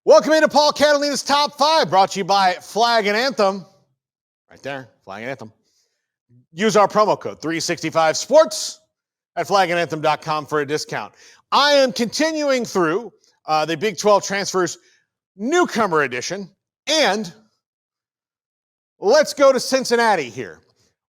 Welcome into Paul Catalina's Top 5, brought to you by Flag and Anthem. Right there, Flag and Anthem. Use our promo code 365sports at flagandanthem.com for a discount. I am continuing through the Big 12 Transfers Newcomer Edition, and let's go to Cincinnati here.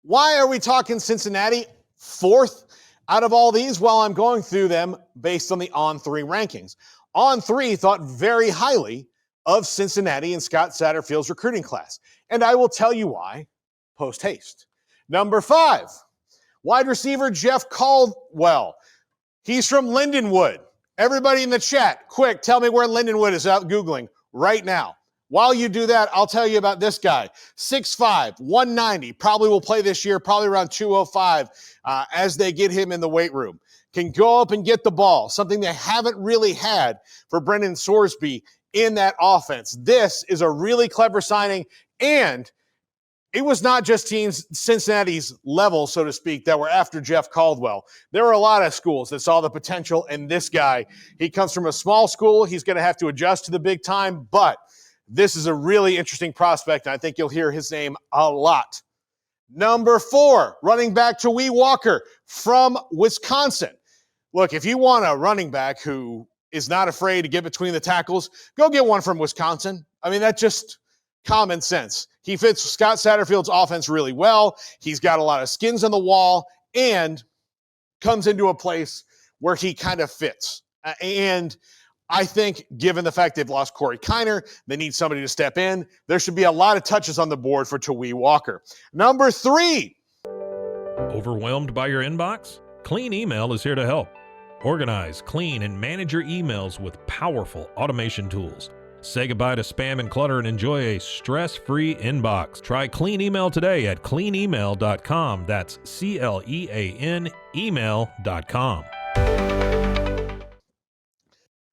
Why are we talking Cincinnati fourth out of all these? Well, I'm going through them based on the On3 rankings. On3 thought very highly of Cincinnati and Scott Satterfield's recruiting class, and I will tell you why post-haste. Number 5, wide receiver Jeff Caldwell. He's from Lindenwood. Everybody in the chat, quick, tell me where Lindenwood is out Googling right now. While you do that, I'll tell you about this guy. 6'5", 190, probably will play this year, probably around 205 as they get him in the weight room. Can go up and get the ball, something they haven't really had for Brendan Sorsby in that offense. This is a really clever signing, and it was not just teams Cincinnati's level, so to speak, that were after Jeff Caldwell. There were a lot of schools that saw the potential in this guy. He comes from a small school. He's going to have to adjust to the big time, but this is a really interesting prospect, and I think you'll hear his name a lot. Number 4, running back Toi Walker from Wisconsin. Look, if you want a running back who is not afraid to get between the tackles, go get one from Wisconsin. I mean, that's just common sense. He fits Scott Satterfield's offense really well. He's got a lot of skins on the wall and comes into a place where he kind of fits. And I think given the fact they've lost Corey Kiner, they need somebody to step in. There should be a lot of touches on the board for Toi Walker. Number 3. Overwhelmed by your inbox? Clean Email is here to help. Organize, clean, and manage your emails with powerful automation tools. Say goodbye to spam and clutter and enjoy a stress-free inbox. Try Clean Email today at cleanemail.com. That's CLEAN email.com.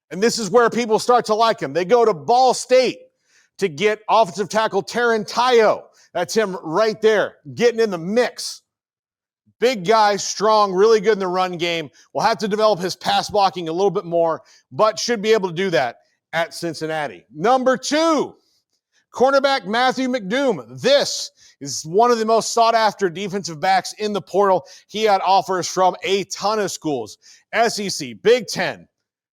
And this is where people start to like him. They go to Ball State to get offensive tackle Taran Taio. That's him right there, getting in the mix. Big guy, strong, really good in the run game. Will have to develop his pass blocking a little bit more, but should be able to do that at Cincinnati. Number 2, cornerback Matthew McDoom. This is one of the most sought-after defensive backs in the portal. He had offers from a ton of schools. SEC, Big Ten,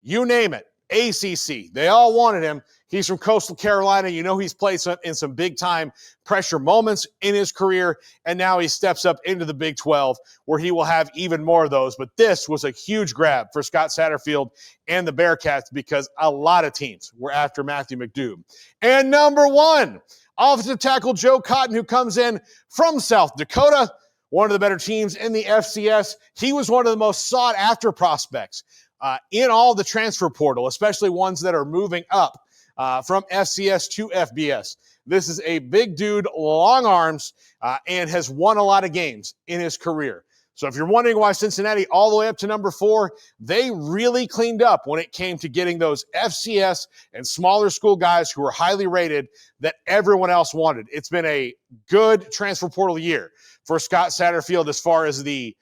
you name it, ACC. They all wanted him. He's from Coastal Carolina. You know he's played in some big-time pressure moments in his career, and now he steps up into the Big 12 where he will have even more of those. But this was a huge grab for Scott Satterfield and the Bearcats because a lot of teams were after Matthew McDoom. And number 1, offensive tackle Joe Cotton, who comes in from South Dakota, one of the better teams in the FCS. He was one of the most sought-after prospects in all the transfer portal, especially ones that are moving up from FCS to FBS. This is a big dude, long arms, and has won a lot of games in his career. So if you're wondering why Cincinnati all the way up to number 4, they really cleaned up when it came to getting those FCS and smaller school guys who were highly rated that everyone else wanted. It's been a good transfer portal year for Scott Satterfield as far as the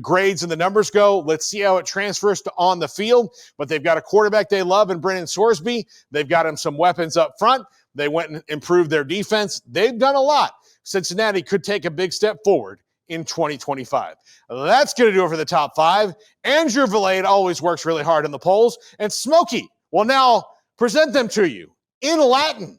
grades and the numbers go. Let's see how it transfers to on the field. But they've got a quarterback they love in Brendan Sorsby. They've got him some weapons up front. They went and improved their defense. They've done a lot. Cincinnati could take a big step forward in 2025. That's going to do it for the top 5. Andrew Valade always works really hard in the polls. And Smokey will now present them to you in Latin.